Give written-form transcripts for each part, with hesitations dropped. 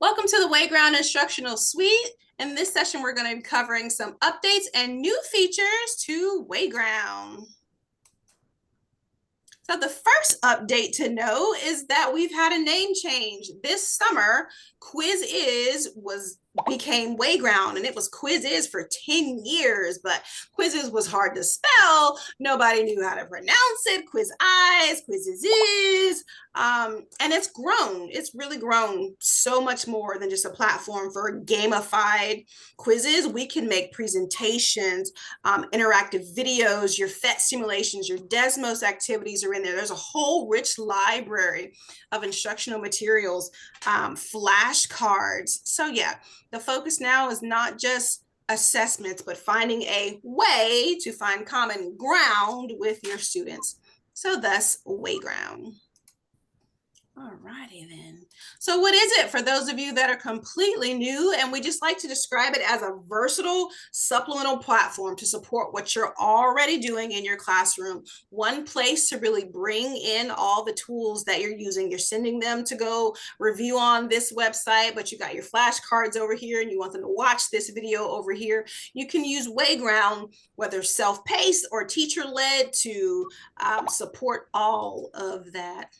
Welcome to the Wayground Instructional Suite. In this session, we're going to be covering some updates and new features to Wayground. So the first update to know is that we've had a name change. This summer, became Wayground, and it was Quiz for 10 years, but Quizzes was hard to spell. Nobody knew how to pronounce it. Quizzes. And it's grown. It's really grown so much more than just a platform for gamified quizzes. We can make presentations, interactive videos, your PhET simulations, your Desmos activities are in there. There's a whole rich library of instructional materials, flashcards. So yeah, the focus now is not just assessments, but finding a way to find common ground with your students. So thus, Wayground. All righty then. So what is it for those of you that are completely new? And we just like to describe it as a versatile supplemental platform to support what you're already doing in your classroom. One place to really bring in all the tools that you're using. You're sending them to go review on this website, but you got your flashcards over here and you want them to watch this video over here. You can use Wayground, whether self-paced or teacher-led, to support all of that.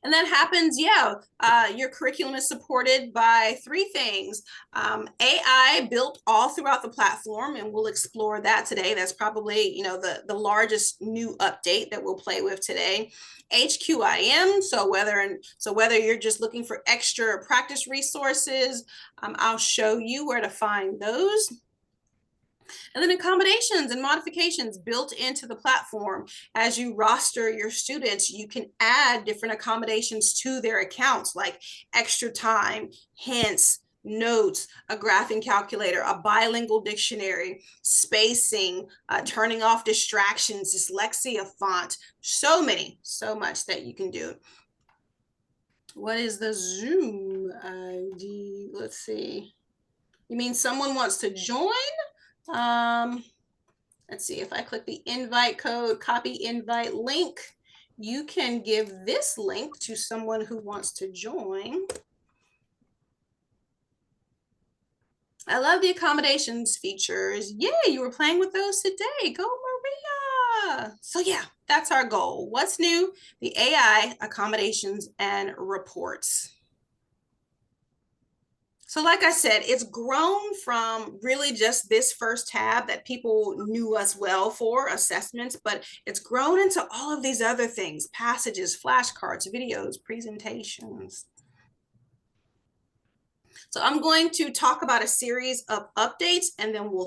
And that happens, your curriculum is supported by three things. AI built all throughout the platform, and we'll explore that today. That's probably, the largest new update that we'll play with today. HQIM, so whether you're just looking for extra practice resources, I'll show you where to find those. And then accommodations and modifications built into the platform. As you roster your students, you can add different accommodations to their accounts, like extra time, hints, notes, a graphing calculator, a bilingual dictionary, spacing, turning off distractions, dyslexia font, so much that you can do. What is the Zoom ID? Let's see. You mean someone wants to join? Let's see, if I click the invite code, copy invite link, you can give this link to someone who wants to join. I love the accommodations features. Yeah, you were playing with those today. Go, Maria. So yeah, that's our goal. What's new? The AI accommodations and reports. So like I said, it's grown from really just this first tab that people knew us well for, assessments, but it's grown into all of these other things: passages, flashcards, videos, presentations. So I'm going to talk about a series of updates, and then we'll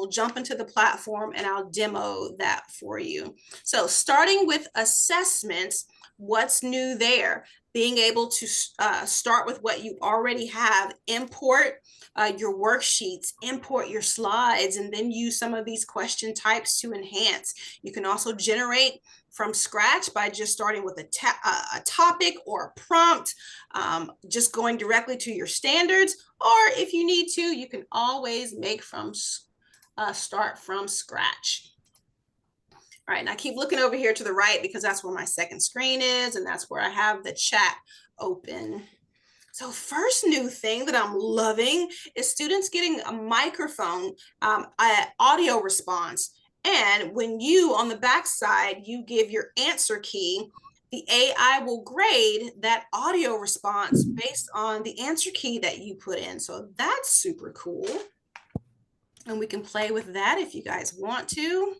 jump into the platform and I'll demo that for you. So starting with assessments, what's new there? Being able to start with what you already have, import your worksheets, import your slides, and then use some of these question types to enhance. You can also generate from scratch by just starting with a topic or a prompt, just going directly to your standards, or if you need to, you can always start from scratch. All right, and I keep looking over here to the right because that's where my second screen is, and that's where I have the chat open. So first new thing that I'm loving is students getting a microphone, audio response. And when you, on the back side, you give your answer key, the AI will grade that audio response based on the answer key that you put in. So that's super cool. And we can play with that if you guys want to.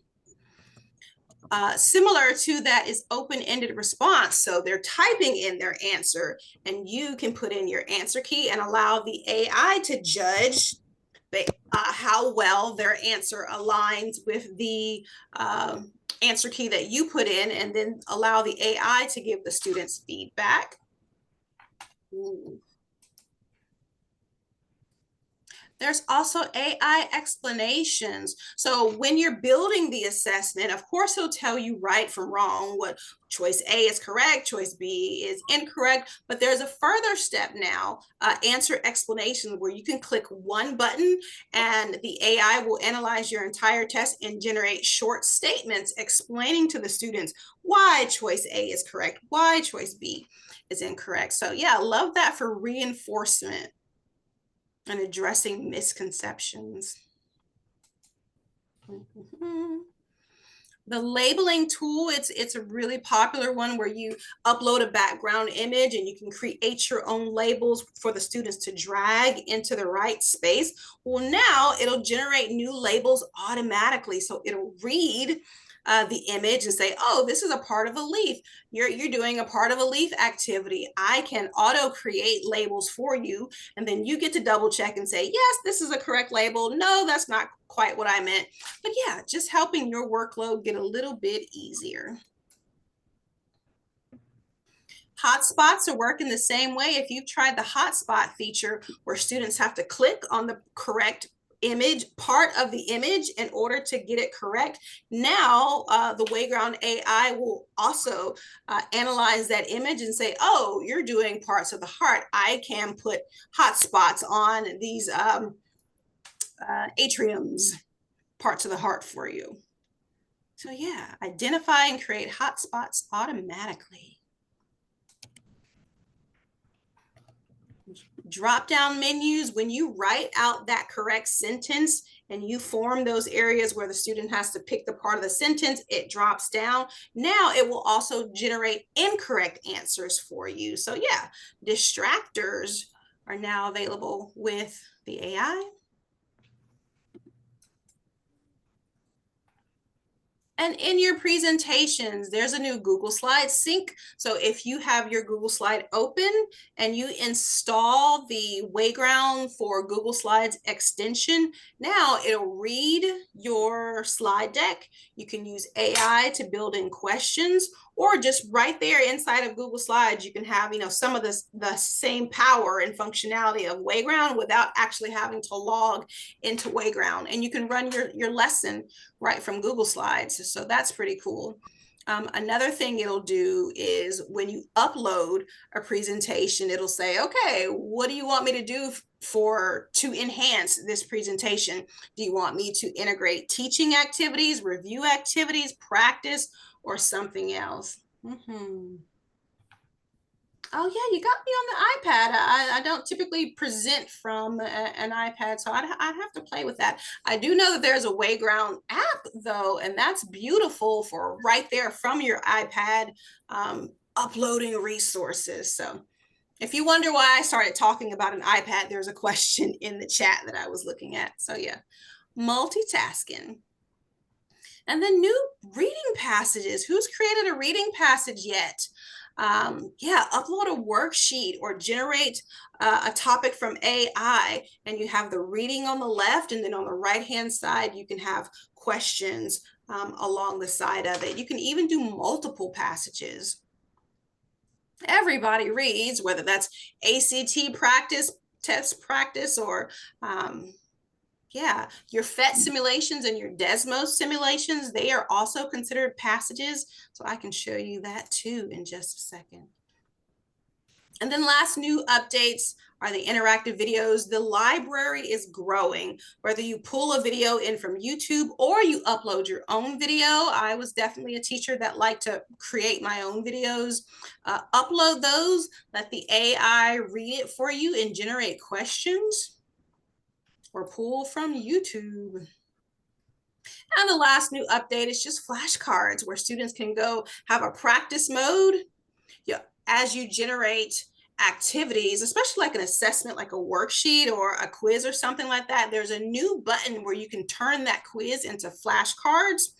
Similar to that is open-ended response. So they're typing in their answer, and you can put in your answer key and allow the AI to judge how well their answer aligns with the answer key that you put in, and then allow the AI to give the students feedback. Ooh. There's also AI explanations. So when you're building the assessment, of course, he'll tell you right from wrong, what choice A is correct, choice B is incorrect, but there's a further step now, answer explanation, where you can click one button and the AI will analyze your entire test and generate short statements explaining to the students why choice A is correct, why choice B is incorrect. So yeah, I love that for reinforcement and addressing misconceptions. The labeling tool, it's a really popular one where you upload a background image and you can create your own labels for the students to drag into the right space. Well, now it'll generate new labels automatically. So it'll read the image and say, oh, this is a part of a leaf. You're doing a part of a leaf activity. I can auto create labels for you. And then you get to double check and say, yes, this is a correct label. No, that's not quite what I meant. But yeah, just helping your workload get a little bit easier. Hotspots are working the same way. If you've tried the hotspot feature where students have to click on the correct image, part of the image, in order to get it correct, now the Wayground AI will also analyze that image and say, oh, you're doing parts of the heart. I can put hotspots on these atriums, parts of the heart for you. So yeah, identify and create hotspots automatically. Drop down menus, when you write out that correct sentence and you form those areas where the student has to pick the part of the sentence, it drops down. Now it will also generate incorrect answers for you. So yeah, distractors are now available with the AI. And in your presentations, there's a new Google Slide sync. So if you have your Google Slide open and you install the Wayground for Google Slides extension, now it'll read your slide deck. You can use AI to build in questions, or just right there inside of Google Slides, you can have, some of the same power and functionality of Wayground without actually having to log into Wayground. And you can run your lesson right from Google Slides. So that's pretty cool. Another thing it'll do is when you upload a presentation, it'll say, okay, what do you want me to do to enhance this presentation? Do you want me to integrate teaching activities, review activities, practice, or something else? Oh yeah, you got me on the iPad. I don't typically present from an iPad, so I'd have to play with that. I do know that there's a Wayground app though, and that's beautiful for right there from your iPad, uploading resources. So if you wonder why I started talking about an iPad, there's a question in the chat that I was looking at. So yeah, multitasking. And then new reading passages. Who's created a reading passage yet? Yeah, upload a worksheet or generate a topic from AI, and you have the reading on the left, and then on the right-hand side, you can have questions along the side of it. You can even do multiple passages. Everybody reads, whether that's ACT practice, test practice, or yeah, your PhET simulations and your Desmos simulations, they are also considered passages. So I can show you that too in just a second. And then last new updates are the interactive videos. The library is growing, whether you pull a video in from YouTube or you upload your own video. I was definitely a teacher that liked to create my own videos. Upload those, let the AI read it for you and generate questions, or pull from YouTube. And the last new update is just flashcards, where students can go have a practice mode. Yeah, as you generate activities, especially like an assessment, like a worksheet or a quiz or something like that, there's a new button where you can turn that quiz into flashcards.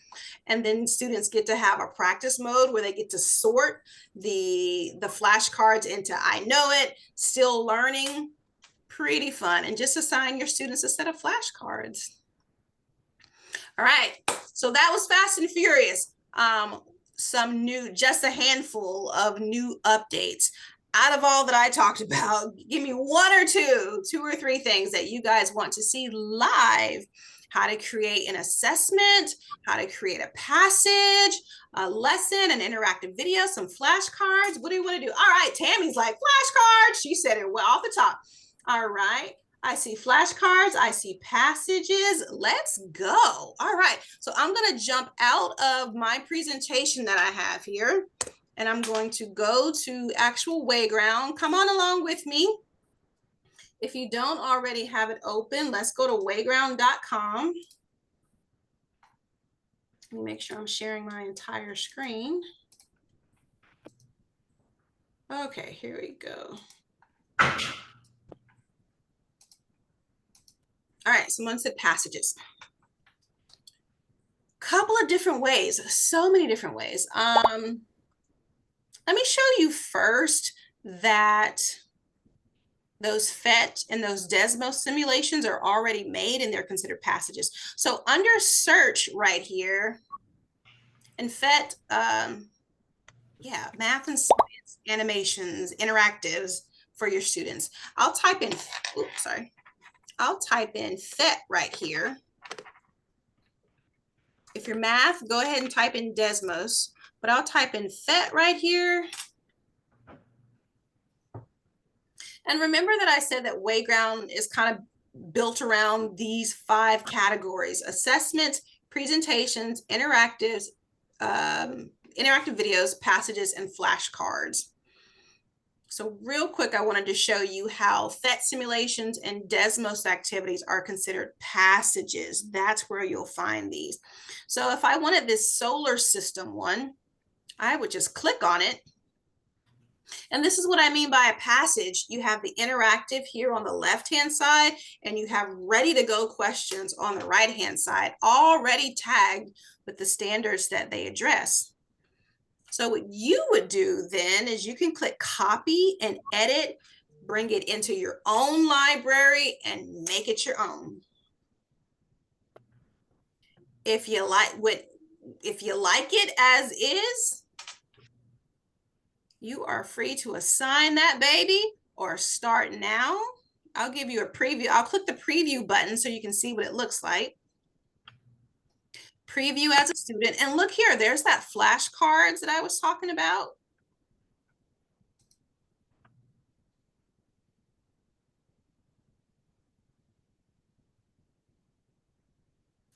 And then students get to have a practice mode where they get to sort the flashcards into I know it, still learning. Pretty fun. And just assign your students a set of flashcards. All right, so that was Fast and Furious. Just a handful of new updates. out of all that I talked about, give me one or two or three things that you guys want to see live. How to create an assessment, how to create a passage, a lesson, an interactive video, some flashcards. What do you want to do? All right, Tammy's like, flashcards. She said it well off the top. All right. I see flashcards. I see passages. Let's go. All right. So I'm going to jump out of my presentation that I have here, and I'm going to go to actual Wayground. Come on along with me. If you don't already have it open, let's go to wayground.com. Let me make sure I'm sharing my entire screen. Okay, here we go. All right, someone said passages. Couple of different ways, so many different ways. Let me show you first that those PhET and those Desmos simulations are already made and they're considered passages. So under search right here, in PhET, yeah, math and science, animations, interactives for your students. I'll type in, oops, sorry. I'll type in PhET right here. If you're math, go ahead and type in Desmos, but I'll type in PhET right here. And remember that I said that Wayground is kind of built around these 5 categories: assessments, presentations, interactives, interactive videos, passages, and flashcards. So real quick, I wanted to show you how PhET simulations and Desmos activities are considered passages. That's where you'll find these. So if I wanted this solar system one, I would just click on it. And this is what I mean by a passage. You have the interactive here on the left-hand side, and you have ready to go questions on the right-hand side, already tagged with the standards that they address. So what you would do then is you can click copy and edit, bring it into your own library and make it your own. If you like it as is, you are free to assign that baby or start now. I'll give you a preview. I'll click the preview button so you can see what it looks like. Preview as a student, and look here, there's that flashcards that I was talking about.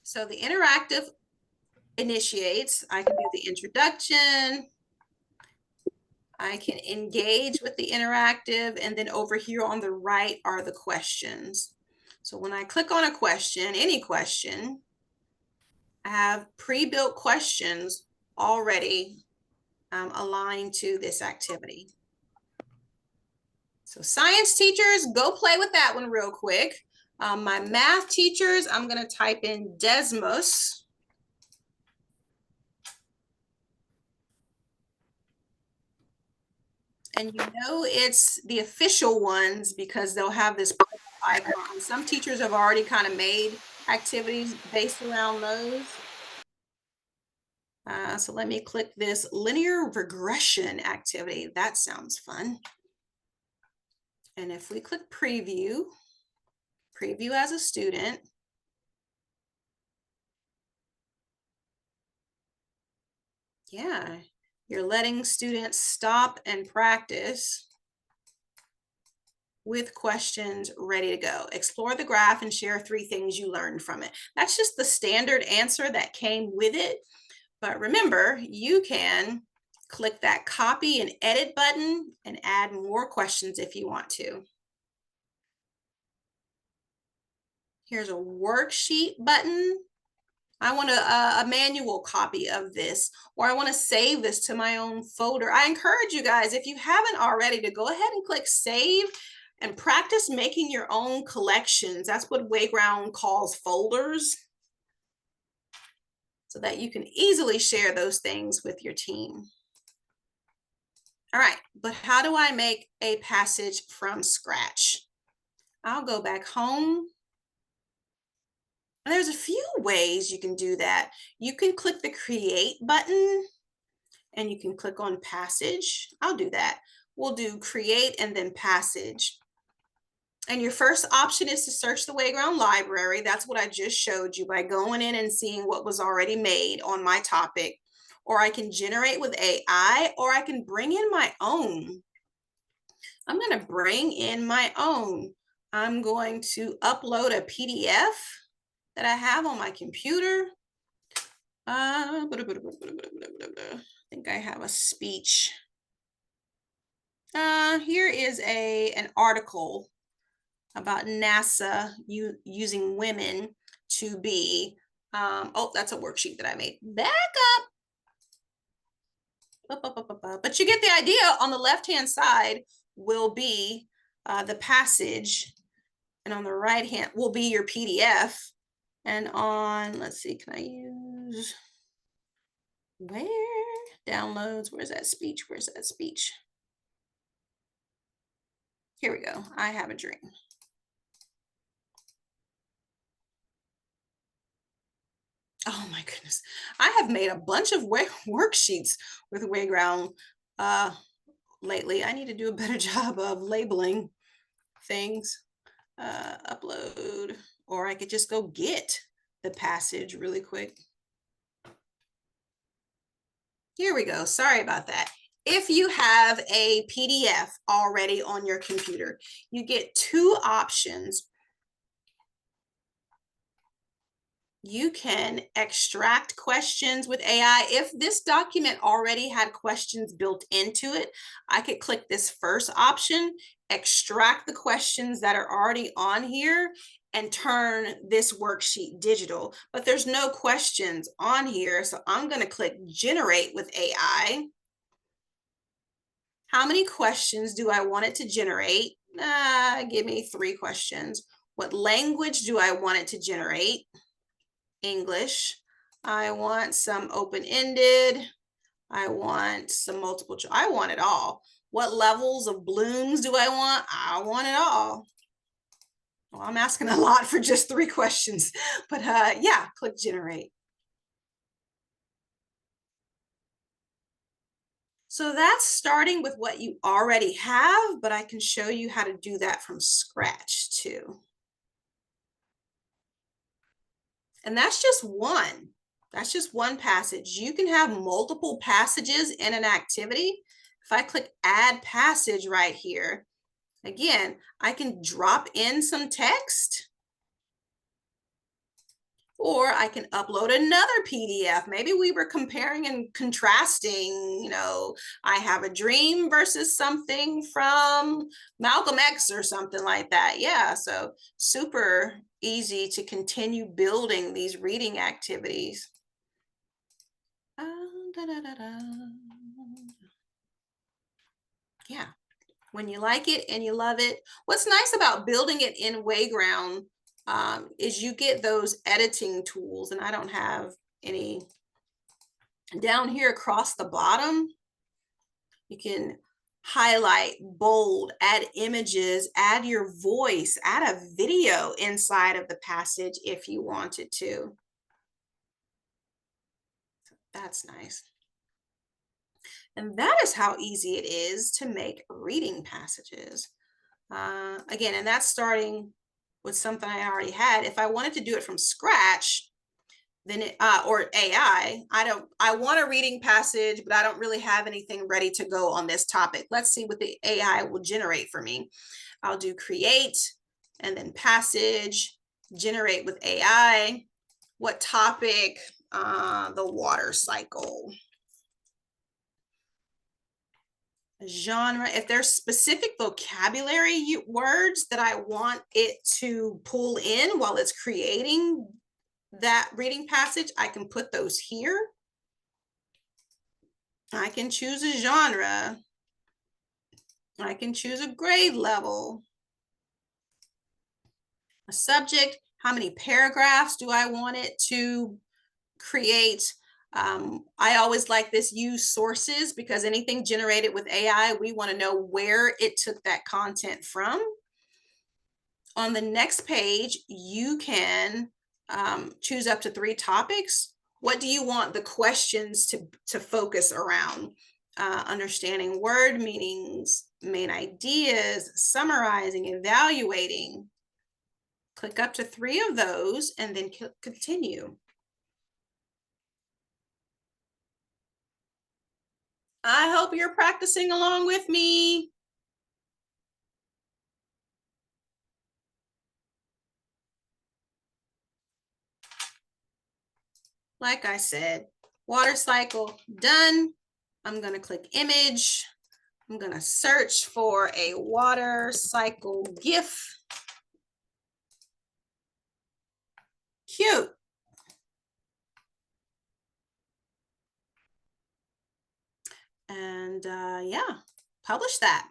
So the interactive initiates. I can do the introduction. I can engage with the interactive, and then over here on the right are the questions. So when I click on a question, any question, I have pre-built questions already aligned to this activity. So science teachers, go play with that one real quick. My math teachers, I'm going to type in Desmos. And you know it's the official ones because they'll have this icon. Some teachers have already kind of made activities based around those. So let me click this linear regression activity. That sounds fun. And if we click preview as a student, yeah, you're letting students stop and practice with questions ready to go. Explore the graph and share 3 things you learned from it. That's just the standard answer that came with it. But remember, you can click that copy and edit button and add more questions if you want to. Here's a worksheet button. I want a manual copy of this, or I want to save this to my own folder. I encourage you guys, if you haven't already, to go ahead and click save and practice making your own collections. That's what Wayground calls folders, so that you can easily share those things with your team. All right, but how do I make a passage from scratch? I'll go back home. And there's a few ways you can do that. You can click the create button and you can click on passage. I'll do that. we'll do create and then passage. And your first option is to search the Wayground library. That's what I just showed you by going in and seeing what was already made on my topic. Or I can generate with AI, or I can bring in my own. I'm going to bring in my own. I'm going to upload a PDF that I have on my computer. I think I have a speech. Here is an article about NASA using women to be, oh, that's a worksheet that I made. Back up. But you get the idea. On the left-hand side will be the passage, and on the right-hand will be your PDF. And on, let's see, can I use, where? Downloads, where's that speech? Where's that speech? Here we go. I have a dream. Oh my goodness. I have made a bunch of worksheets with Wayground lately. I need to do a better job of labeling things. Upload, or I could just go get the passage really quick. Here we go. Sorry about that. If you have a PDF already on your computer, you get two options. You can extract questions with AI. If this document already had questions built into it, I could click this first option, extract the questions that are already on here, and turn this worksheet digital. But there's no questions on here, so I'm going to click generate with AI. How many questions do I want it to generate? Give me 3 questions. What language do I want it to generate? English. I want some open-ended. I want some multiple choice. I want it all. What levels of blooms do I want? I want it all. Well, I'm asking a lot for just 3 questions, but yeah, click generate. So that's starting with what you already have, but I can show you how to do that from scratch too. And that's just one. That's just one passage. You can have multiple passages in an activity. If I click add passage right here, again, I can drop in some text, or I can upload another PDF. Maybe we were comparing and contrasting, you know, I have a dream versus something from Malcolm X or something like that. Yeah, so super easy to continue building these reading activities. Yeah, when you like it and you love it. What's nice about building it in Wayground is you get those editing tools, and I don't have any. Down here across the bottom, you can highlight, bold, add images, add your voice, add a video inside of the passage if you wanted to. That's nice. And that is how easy it is to make reading passages. Again, and that's starting with something I already had. If I wanted to do it from scratch, then or AI, I want a reading passage, but I don't really have anything ready to go on this topic. Let's see what the AI will generate for me. I'll do create and then passage, generate with AI. What topic? The water cycle. Genre, if there's specific vocabulary words that I want it to pull in while it's creating that reading passage, I can put those here. I can choose a genre. I can choose a grade level. A subject, how many paragraphs do I want it to create? I always like this use sources, because anything generated with AI, we want to know where it took that content from. On the next page, you can choose up to 3 topics. What do you want the questions to focus around? understanding word meanings, main ideas, summarizing, evaluating. Click up to 3 of those and then continue. I hope you're practicing along with me. Like I said, water cycle done. I'm going to click image. I'm going to search for a water cycle GIF. Cute. And yeah, publish that.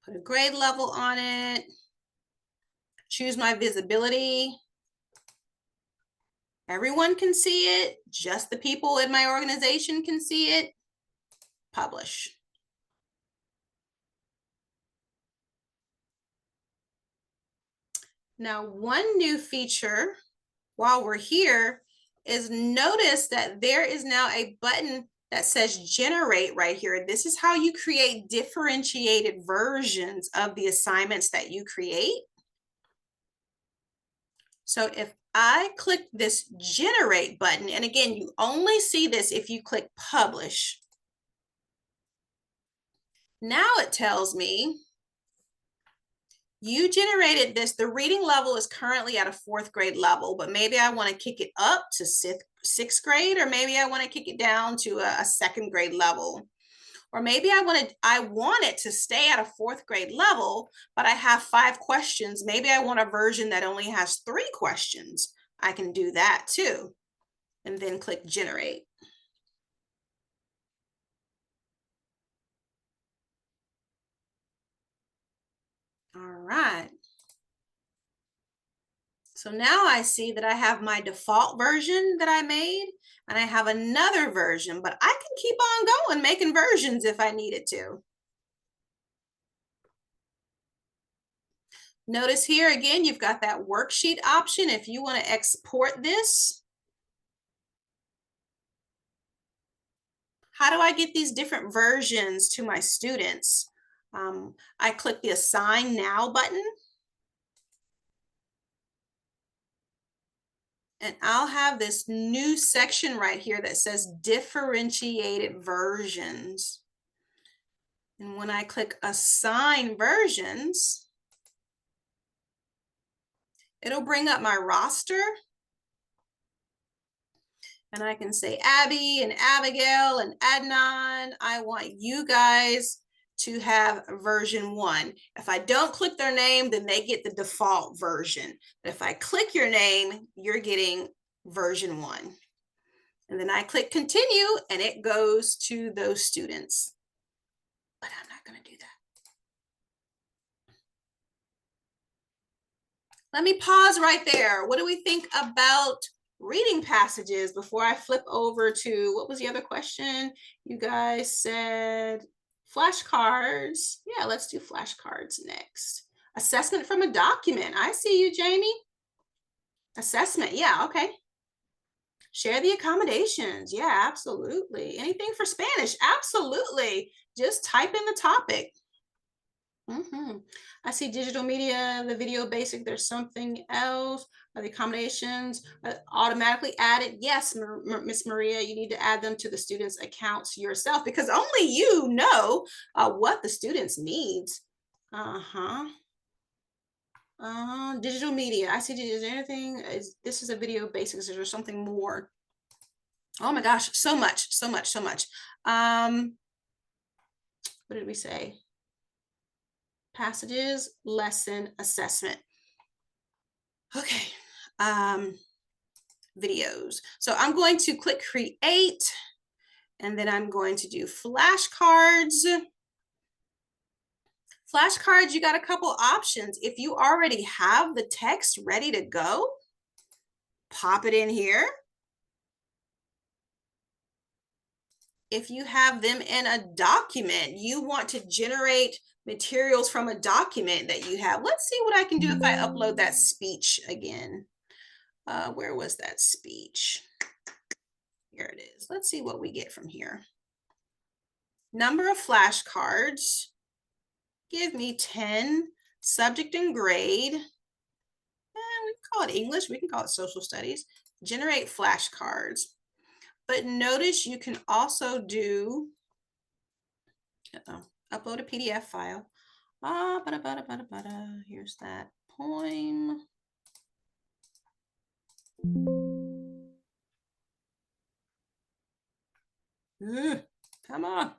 Put a grade level on it. Choose my visibility. Everyone can see it. Just the people in my organization can see it. Publish. Now, one new feature while we're here is notice that there is now a button that says generate right here. This is how you create differentiated versions of the assignments that you create. So if I click this generate button, and again, you only see this if you click publish. Now it tells me you generated this. The reading level is currently at a 4th grade level, but maybe I want to kick it up to 6th grade, or maybe I want to kick it down to a 2nd grade level. Or maybe I want it to stay at a 4th grade level, but I have 5 questions. Maybe I want a version that only has 3 questions. I can do that too. And then click generate. All right. So now I see that I have my default version that I made, and I have another version, but I can keep on going making versions if I needed to. Notice here again, you've got that worksheet option if you want to export this. How do I get these different versions to my students? I click the Assign Now button. And I'll have this new section right here that says differentiated versions. And when I click Assign Versions, it'll bring up my roster. And I can say Abby and Abigail and Adnan, I want you guys to have version 1. If I don't click their name, then they get the default version. But if I click your name, you're getting version 1. And then I click continue and it goes to those students. But I'm not going to do that. Let me pause right there. What do we think about reading passages before I flip over to, what was the other question? You guys said flashcards. Yeah, let's do flashcards next. Assessment from a document. I see you, Jamie. Assessment. Yeah, okay. Share the accommodations. Yeah, absolutely. Anything for Spanish? Absolutely. Just type in the topic. I see digital media, the video basic. There's something else. Are the accommodations automatically added? Yes, Miss Maria, you need to add them to the students' accounts yourself because only you know what the students needs. Digital media. I see. Is there anything? This is a video basics. Is there something more? Oh my gosh, so much, so much, so much. What did we say? Passages, lesson, assessment. Okay, videos. So I'm going to click create, and then I'm going to do flashcards. Flashcards, you got a couple options. If you already have the text ready to go, pop it in here. If you have them in a document, you want to generate materials from a document that you have. Let's see what I can do if I upload that speech again. Where was that speech? Here it is. Let's see what we get from here. Number of flashcards. Give me 10. Subject and grade. We can call it English. We can call it social studies. Generate flashcards. But notice you can also do upload a PDF file. Here's that poem. Come on.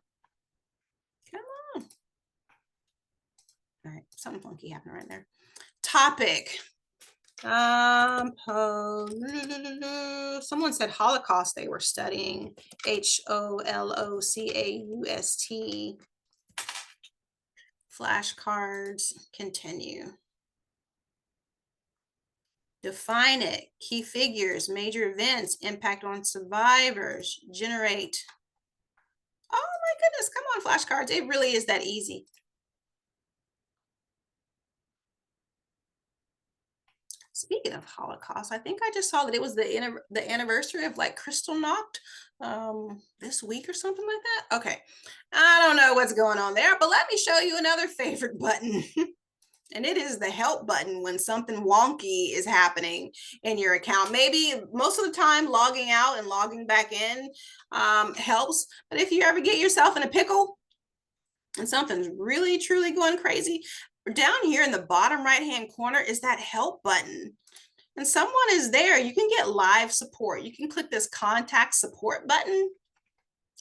Come on. All right, something funky happened right there. Topic. Someone said Holocaust they were studying. HOLOCAUST. Flashcards. Continue. Define it. Key figures, major events, impact on survivors. Generate. Oh my goodness, come on, flashcards. It really is that easy. Speaking of Holocaust, I think I just saw that it was the anniversary of like Kristallnacht this week or something like that. Okay, I don't know what's going on there, but let me show you another favorite button. And it is the help button when something wonky is happening in your account. Maybe most of the time logging out and logging back in helps. But if you ever get yourself in a pickle and something's really, truly going crazy, down here in the bottom right-hand corner is that help button. And someone is there. You can get live support. You can click this contact support button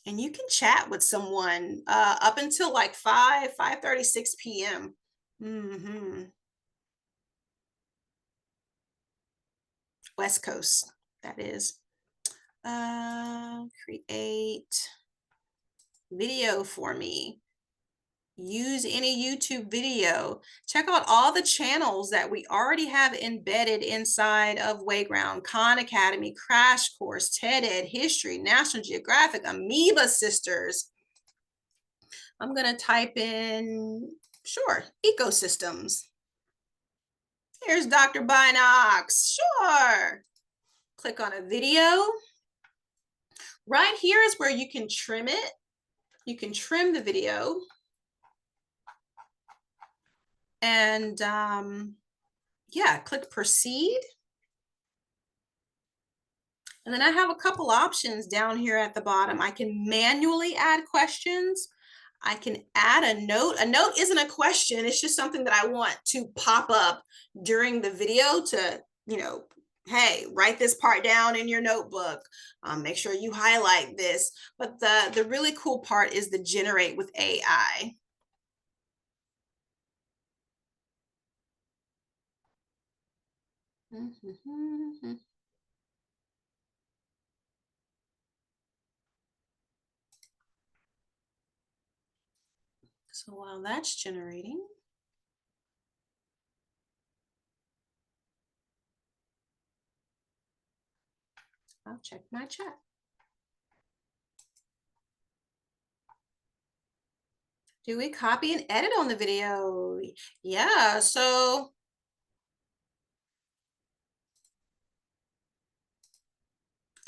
and you can chat with someone up until like 5:36 p.m. West Coast, that is. Create video for me. Use any YouTube video. Check out all the channels that we already have embedded inside of Wayground. Khan Academy, Crash Course, TED Ed, History, National Geographic, Amoeba Sisters. I'm going to type in, sure, ecosystems. Here's Dr. Binox, sure. Click on a video. Right here is where you can trim it. You can trim the video. And yeah, click proceed. And then I have a couple options down here at the bottom. I can manually add questions. I can add a note. A note isn't a question. It's just something that I want to pop up during the video to, you know, hey, write this part down in your notebook. Make sure you highlight this. But the really cool part is the generate with AI. So while that's generating, I'll check my chat. Do we copy and edit on the video? Yeah, so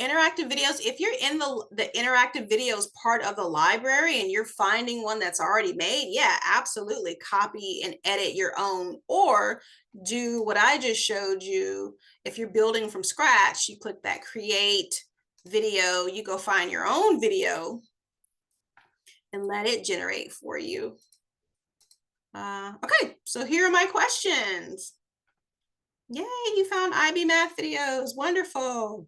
interactive videos, if you're in the interactive videos part of the library and you're finding one that's already made, yeah, absolutely copy and edit your own, or do what I just showed you. If you're building from scratch, you click that create video, you go find your own video and let it generate for you. Okay, so here are my questions. Yay, you found IB math videos, wonderful.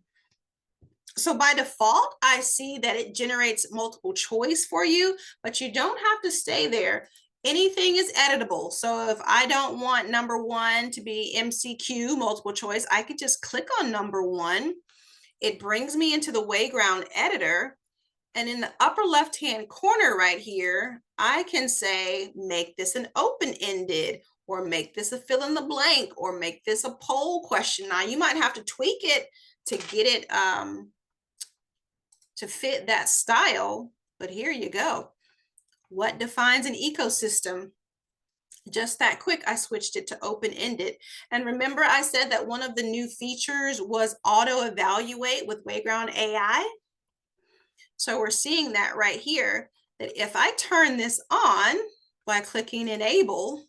So by default, I see that it generates multiple choice for you, but you don't have to stay there. Anything is editable. So if I don't want number one to be MCQ, multiple choice, I could just click on number one. It brings me into the Wayground editor. And in the upper left-hand corner right here, I can say, make this an open-ended, or make this a fill in the blank, or make this a poll question. Now you might have to tweak it to get it to fit that style, but here you go. What defines an ecosystem? Just that quick, I switched it to open-ended. And remember I said that one of the new features was auto-evaluate with Wayground AI? So we're seeing that right here, that if I turn this on by clicking enable,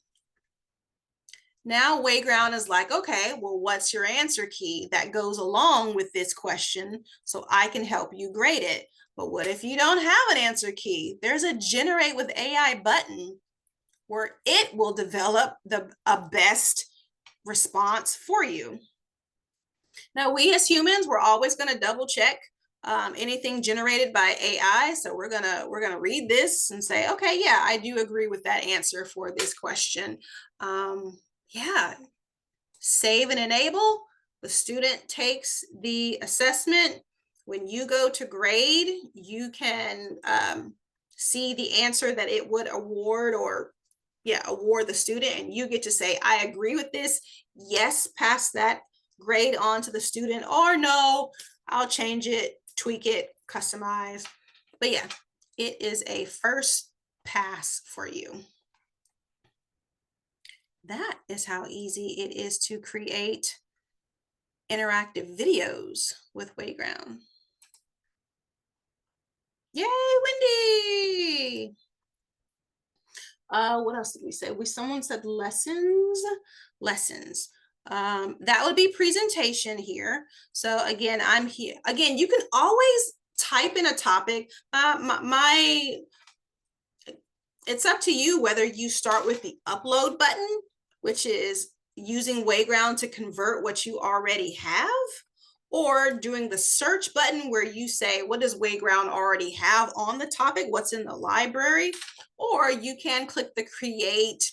now Wayground is like, okay, well, what's your answer key that goes along with this question so I can help you grade it? But what if you don't have an answer key? There's a generate with AI button where it will develop a best response for you. Now, we as humans, we're always going to double check anything generated by AI. So we're gonna read this and say, okay, yeah, I do agree with that answer for this question. Yeah, save and enable. The student takes the assessment. When you go to grade, you can see the answer that it would award award the student, and you get to say, I agree with this. Yes, pass that grade on to the student, or no, I'll change it, tweak it, customize. But yeah, it is a first pass for you. That is how easy it is to create interactive videos with Wayground. Yay, Wendy! What else did we say? Someone said lessons. That would be presentation here. So again, I'm here. Again, you can always type in a topic. It's up to you whether you start with the upload button, which is using Wayground to convert what you already have, or doing the search button where you say, what does Wayground already have on the topic? What's in the library? Or you can click the create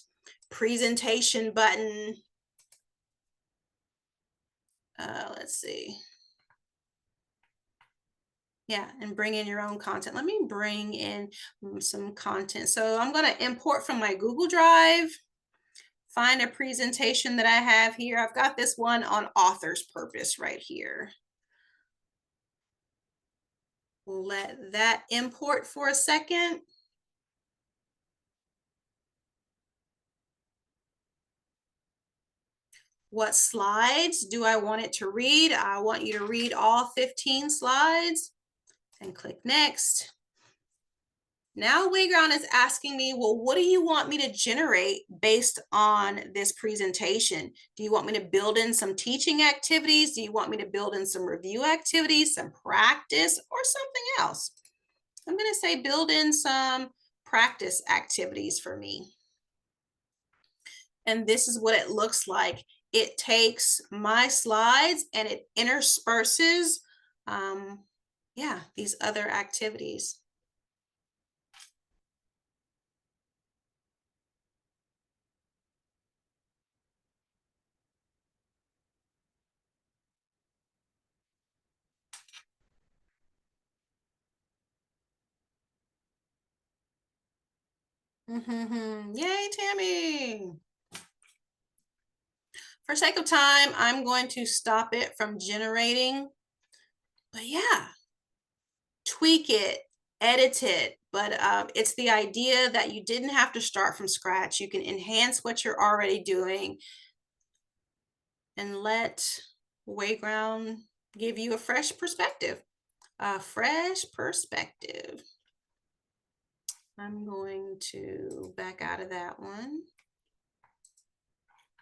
presentation button. Let's see. Yeah, and bring in your own content. Let me bring in some content. So I'm going to import from my Google Drive, find a presentation that I have here. I've got this one on author's purpose right here. We'll let that import for a second. What slides do I want it to read? I want you to read all 15 slides, and click next. Now Wayground is asking me, well, what do you want me to generate based on this presentation? Do you want me to build in some teaching activities? Do you want me to build in some review activities, some practice, or something else? I'm going to say build in some practice activities for me. And this is what it looks like. It takes my slides and it intersperses, these other activities. Yay, Tammy. For sake of time, I'm going to stop it from generating. But yeah, tweak it, edit it. But it's the idea that you didn't have to start from scratch. You can enhance what you're already doing and let Wayground give you a fresh perspective. A fresh perspective. I'm going to back out of that one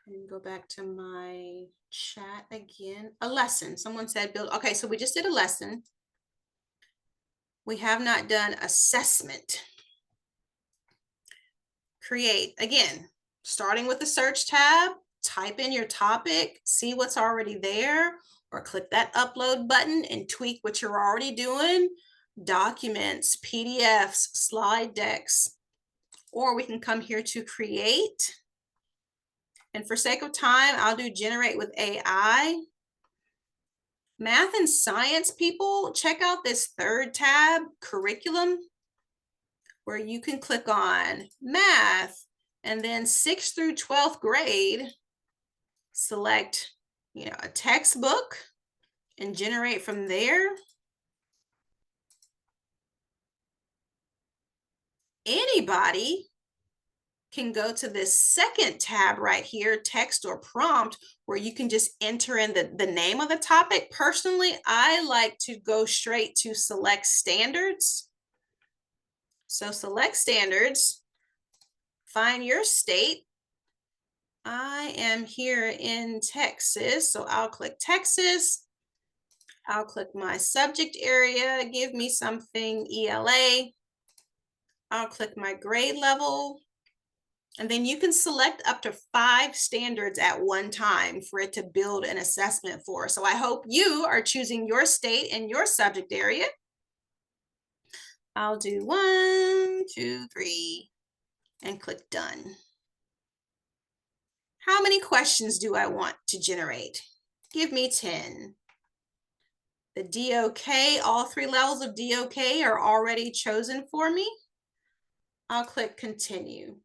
and go back to my chat again. A lesson. Someone said build. Okay, so we just did a lesson. We have not done assessment. Create. Again, starting with the search tab, type in your topic, see what's already there, or click that upload button and tweak what you're already doing. Documents, PDFs, slide decks, or we can come here to create. And for sake of time, I'll do generate with AI. Math and science people, check out this third tab, curriculum, where you can click on math and then 6th through 12th grade, select, a textbook and generate from there. Anybody can go to this second tab right here, text or prompt, where you can just enter in the name of the topic. Personally, I like to go straight to select standards So select standards, find your state. I am here in Texas, so I'll click Texas. I'll click my subject area, give me something ELA. I'll click my grade level. And then you can select up to 5 standards at one time for it to build an assessment for. So I hope you are choosing your state and your subject area. I'll do 1, 2, 3, and click done. How many questions do I want to generate? Give me 10. The DOK, all 3 levels of DOK are already chosen for me. I'll click continue.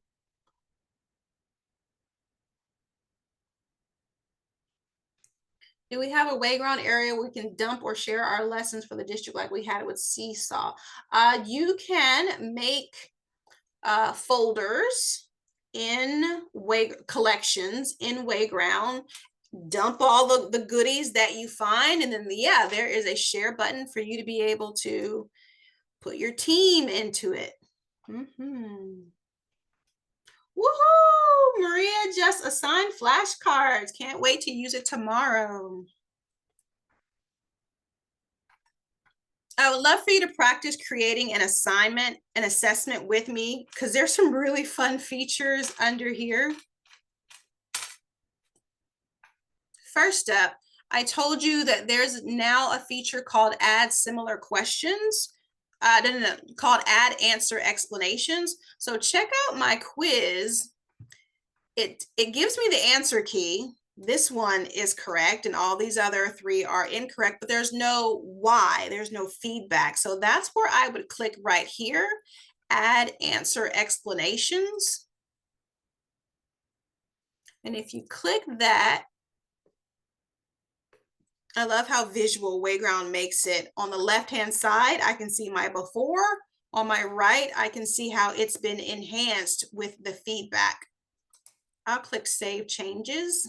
Do we have a Wayground area we can dump or share our lessons for the district like we had it with Seesaw? You can make folders in collections in Wayground, dump all the goodies that you find, and then yeah, there is a share button for you to be able to put your team into it. Woohoo! Maria just assigned flashcards. Can't wait to use it tomorrow. I would love for you to practice creating an assessment with me, because there's some really fun features under here. First up, I told you that there's now a feature called add similar questions. Called add answer explanations. So check out my quiz. It gives me the answer key. This one is correct and all these other 3 are incorrect, but there's no why, there's no feedback. So that's where I would click right here, add answer explanations. And if you click that, I love how visual Wayground makes it. On the left-hand side, I can see my before. On my right, I can see how it's been enhanced with the feedback. I'll click Save Changes.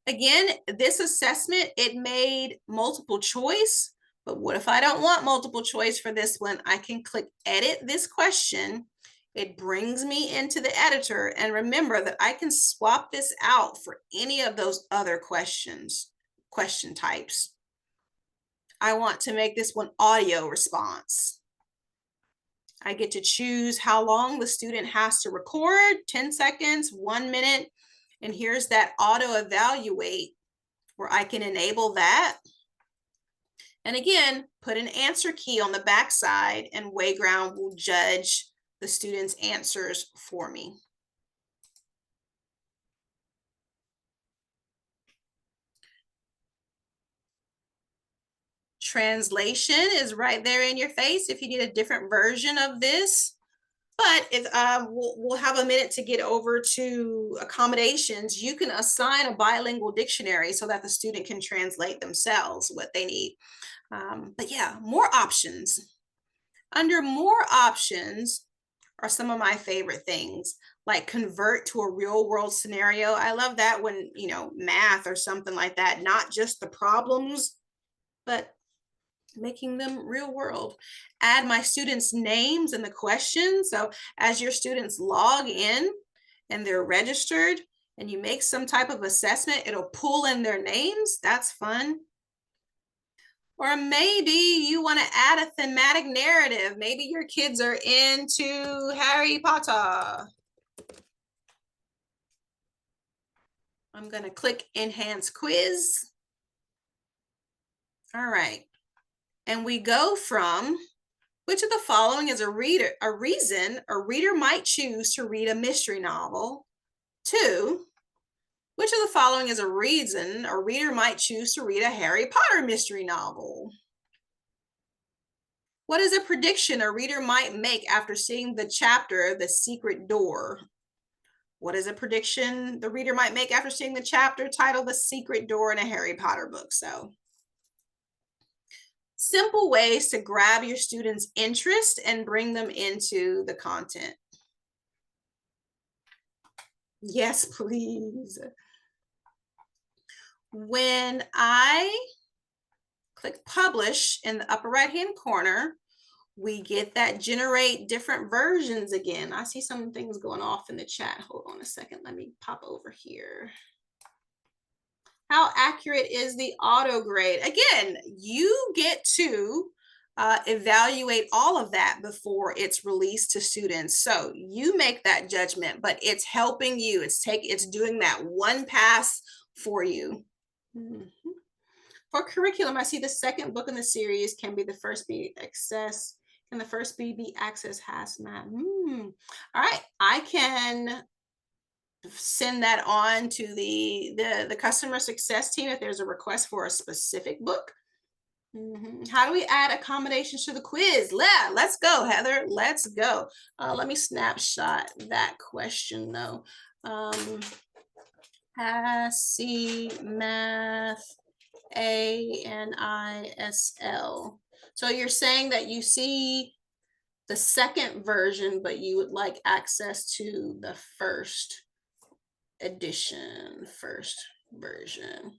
Again, this assessment, it made multiple choice, but what if I don't want multiple choice for this one? I can click Edit this question. It brings me into the editor, and remember that I can swap this out for any of those other question types. I want to make this one audio response. I get to choose how long the student has to record, 10 seconds, 1 minute, and here's that auto evaluate where I can enable that. And again, put an answer key on the back side and Wayground will judge the student's answers for me. Translation is right there in your face if you need a different version of this. But if we'll have a minute to get over to accommodations, you can assign a bilingual dictionary so that the student can translate themselves what they need. But yeah, more options. Under more options are some of my favorite things, like convert to a real world scenario. I love that when, you know, math or something like that, not just the problems, but making them real world. Add my students' names in the question. So as your students log in and they're registered and you make some type of assessment, it'll pull in their names. That's fun. Or maybe you want to add a thematic narrative. Maybe your kids are into Harry Potter. I'm going to click Enhance Quiz. All right. And we go from which of the following is a reason a reader might choose to read a mystery novel, to which of the following is a reason a reader might choose to read a Harry Potter mystery novel. What is a prediction a reader might make after seeing the chapter, The Secret Door? What is a prediction the reader might make after seeing the chapter titled The Secret Door in a Harry Potter book? So simple ways to grab your students' interest and bring them into the content. Yes, please. When I click publish in the upper right-hand corner, we get that generate different versions again. I see some things going off in the chat. Hold on a second. Let me pop over here. How accurate is the auto grade? Again, you get to evaluate all of that before it's released to students. So you make that judgment, but it's helping you. It's doing that one pass for you. For curriculum, I see the second book in the series can be the first be access. Can the first be access hazmat? All right, I can send that on to the customer success team if there's a request for a specific book. How do we add accommodations to the quiz? Let's go, Heather. Let's go. Let me snapshot that question though. C math ANISL. So you're saying that you see the second version, but you would like access to the first edition, first version.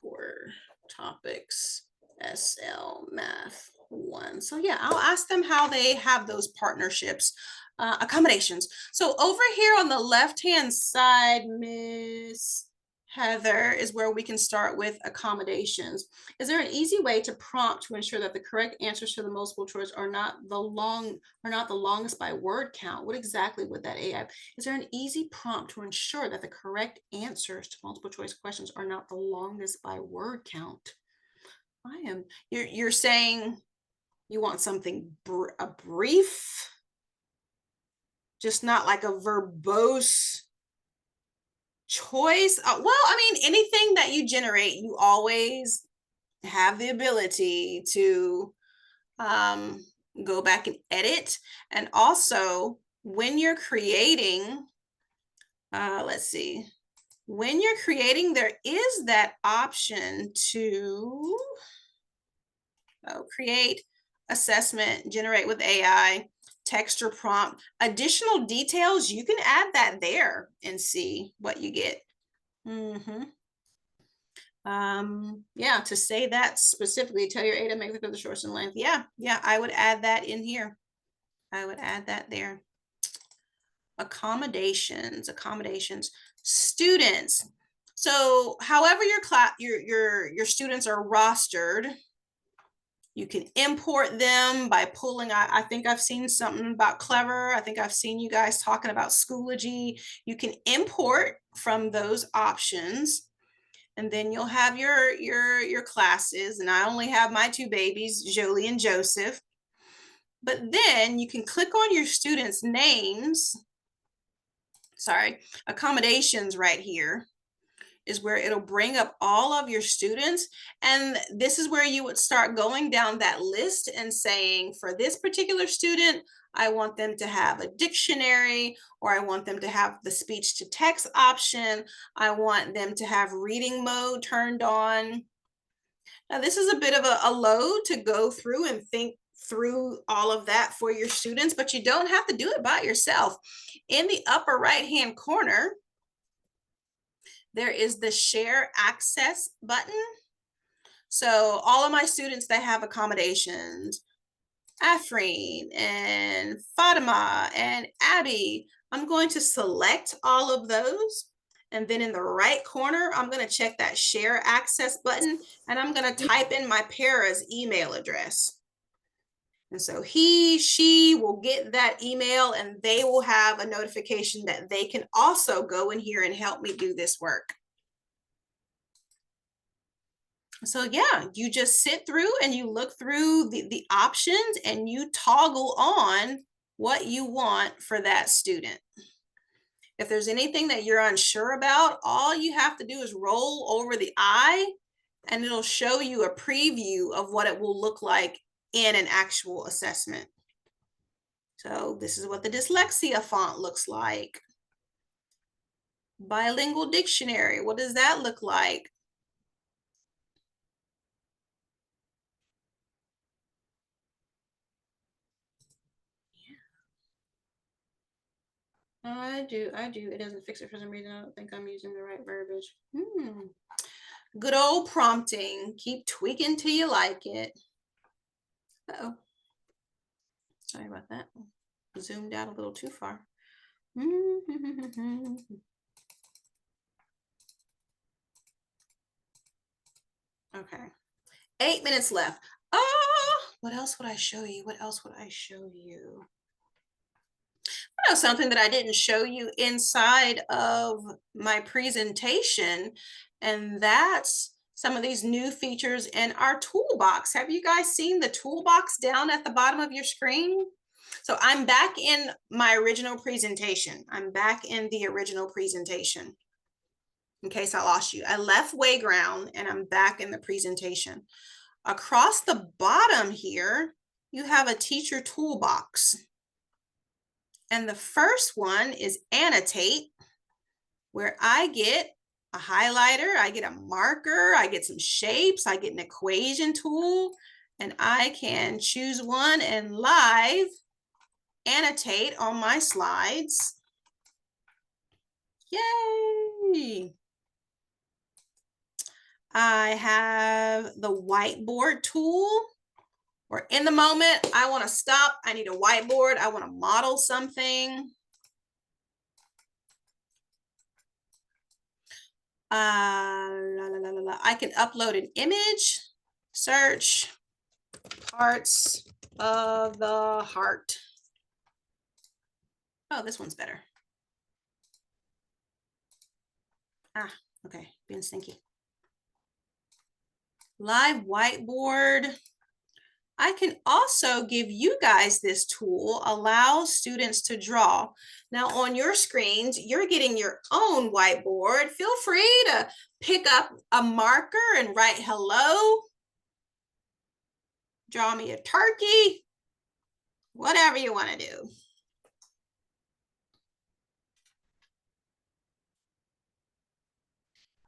For topics SL Math 1. So yeah, I'll ask them how they have those partnerships, accommodations. So over here on the left-hand side, Miss Heather, is where we can start with accommodations. Is there an easy way to prompt to ensure that the correct answers to the multiple choice are not the longest by word count? What exactly would that AI? Is there an easy prompt to ensure that the correct answers to multiple choice questions are not the longest by word count? You're saying you want something a brief, just not like a verbose choice. Well, I mean, anything that you generate, you always have the ability to go back and edit. And also when you're creating, let's see, when you're creating, there is that option to create assessment, generate with AI, text or prompt, additional details. You can add that there and see what you get. Yeah, to say that specifically, tell your AI to make the shorts and length. Yeah, I would add that in here. I would add that there. Accommodations, students. So however your class, your students are rostered, you can import them by pulling. I think I've seen something about Clever. I think I've seen you guys talking about Schoology. You can import from those options, and then you'll have your classes. And I only have my two babies, Jolie and Joseph. But then you can click on your students' names. Sorry, accommodations right here is where it'll bring up all of your students. And this is where you would start going down that list and saying, for this particular student, I want them to have a dictionary, or I want them to have the speech to text option. I want them to have reading mode turned on. Now, this is a bit of a load to go through and think through all of that for your students, but you don't have to do it by yourself. In the upper right-hand corner, there is the share access button. So all of my students that have accommodations, Afreen and Fatima and Abby, I'm going to select all of those. And then in the right corner, I'm going to check that share access button, and I'm going to type in my para's email address. And so she will get that email, and they will have a notification that they can also go in here and help me do this work. So yeah, you just sit through and you look through the options, and you toggle on what you want for that student. If there's anything that you're unsure about, all you have to do is roll over the eye, and it'll show you a preview of what it will look like in an actual assessment. So this is what the dyslexia font looks like. Bilingual dictionary, what does that look like? I do. It doesn't fix it for some reason. I don't think I'm using the right verbiage. Good old prompting. Keep tweaking till you like it. Uh-oh. Sorry about that. Zoomed out a little too far. Okay. 8 minutes left. Oh, what else would I show you? What else would I show you? I know something that I didn't show you inside of my presentation, and that's some of these new features in our toolbox. Have you guys seen the toolbox down at the bottom of your screen? So I'm back in my original presentation. I'm back in the original presentation. In case I lost you, I left Wayground and I'm back in the presentation. Across the bottom here, you have a teacher toolbox. And the first one is annotate, where I get a highlighter, I get a marker, I get some shapes, I get an equation tool, and I can choose one and live annotate on my slides. Yay! I have the whiteboard tool, where in the moment I want to stop, I need a whiteboard, I want to model something. I can upload an image, search parts of the heart. Oh, this one's better. Ah, okay, being stinky. Live whiteboard. I can also give you guys this tool, allow students to draw. Now on your screens, you're getting your own whiteboard. Feel free to pick up a marker and write hello. Draw me a turkey, whatever you want to do.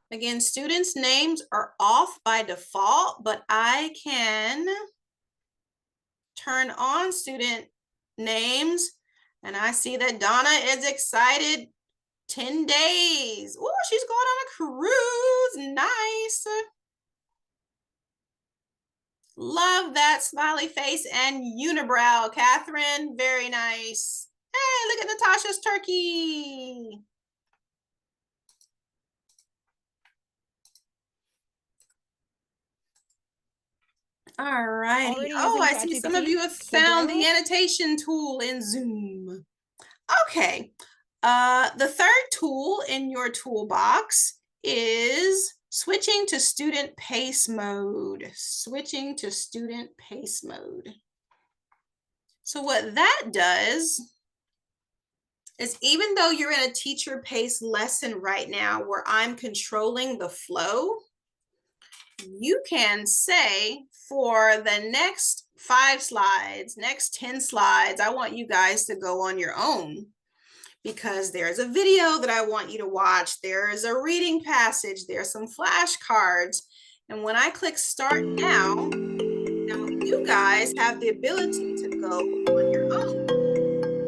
Again, students' names are off by default, but I can turn on student names, and I see that Donna is excited. 10 days. Oh, she's going on a cruise. Nice. Love that smiley face and unibrow, Catherine. Very nice. Hey, look at Natasha's turkey. All righty. Oh, I see some of you have found the annotation tool in Zoom. Okay. The third tool in your toolbox is switching to student pace mode. Switching to student pace mode. So what that does is, even though you're in a teacher pace lesson right now where I'm controlling the flow, you can say for the next 5 slides, next 10 slides, I want you guys to go on your own, because there's a video that I want you to watch. There is a reading passage. There's some flashcards. And when I click start now you guys have the ability to go on your own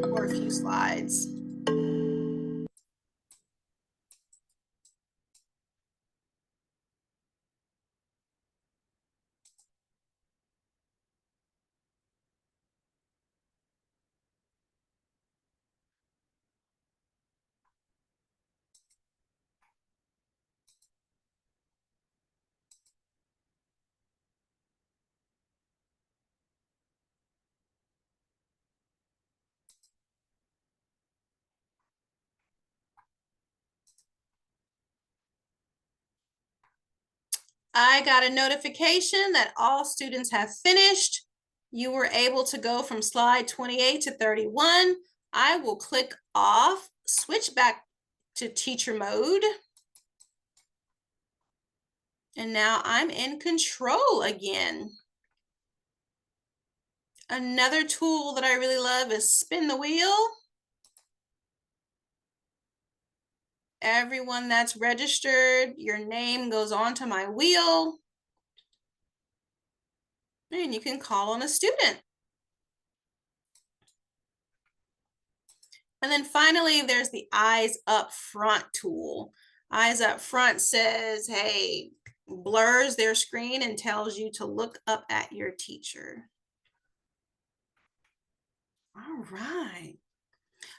for a few slides. I got a notification that all students have finished. You were able to go from slide 28 to 31. I will click off, switch back to teacher mode. And now I'm in control again. Another tool that I really love is spin the wheel. Everyone that's registered, your name goes onto my wheel. And you can call on a student. And then finally, there's the eyes up front tool. Eyes up front says, hey, blurs their screen and tells you to look up at your teacher. All right.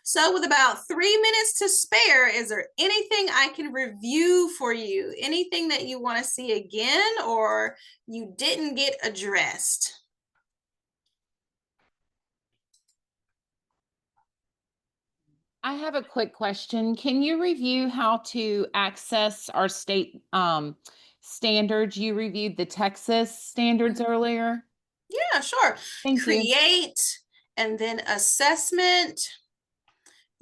So with about 3 minutes to spare, is there anything I can review for you? Anything that you want to see again or you didn't get addressed? I have a quick question. Can you review how to access our state standards? You reviewed the Texas standards earlier. Yeah, sure. Thank you. Create and then assessment,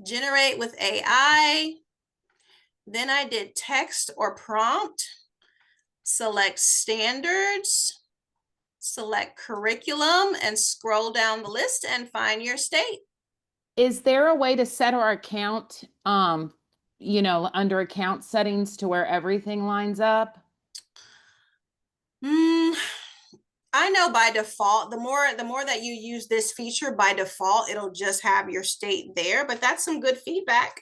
generate with AI. Then I did text or prompt, select standards, select curriculum, and scroll down the list and find your state. Is there a way to set our account, under account settings to where everything lines up? Hmm. I know by default, the more that you use this feature, by default, it'll just have your state there, but that's some good feedback.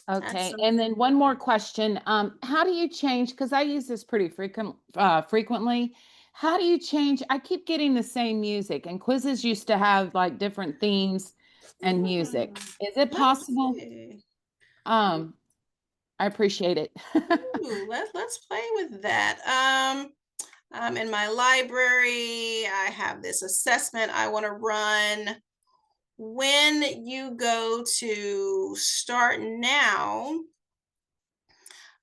That's Okay, some and then one more question. How do you change? Because I use this pretty frequently. How do you change? I keep getting the same music, and quizzes used to have like different themes and music. Is it let's possible? see. Um, I appreciate it. Ooh, let's play with that. In my library, I have this assessment I want to run. When you go to start now,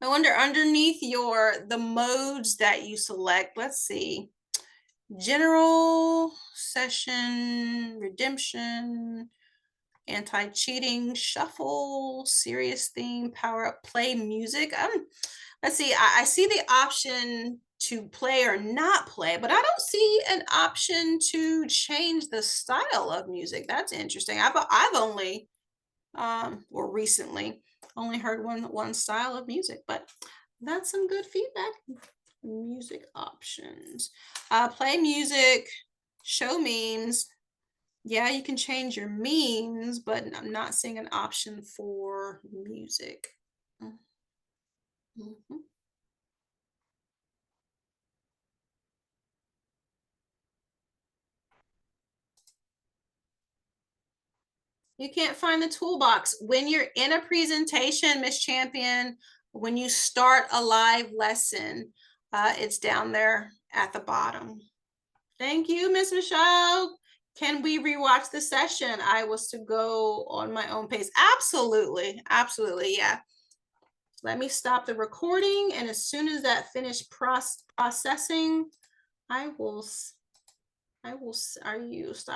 I wonder underneath the modes that you select, let's see, general, session, redemption, anti-cheating, shuffle, serious theme, power up, play music. Let's see, I see the option to play or not play, but I don't see an option to change the style of music. That's interesting. I've only or recently only heard one style of music, but that's some good feedback. Music options. Play music, show memes. Yeah, you can change your memes, but I'm not seeing an option for music. Mhm. You can't find the toolbox. When you're in a presentation, Miss Champion, when you start a live lesson, it's down there at the bottom. Thank you, Miss Michelle. Can we rewatch the session? I was to go on my own pace. Absolutely. Absolutely. Yeah. Let me stop the recording. And as soon as that finished processing, I will, are you stop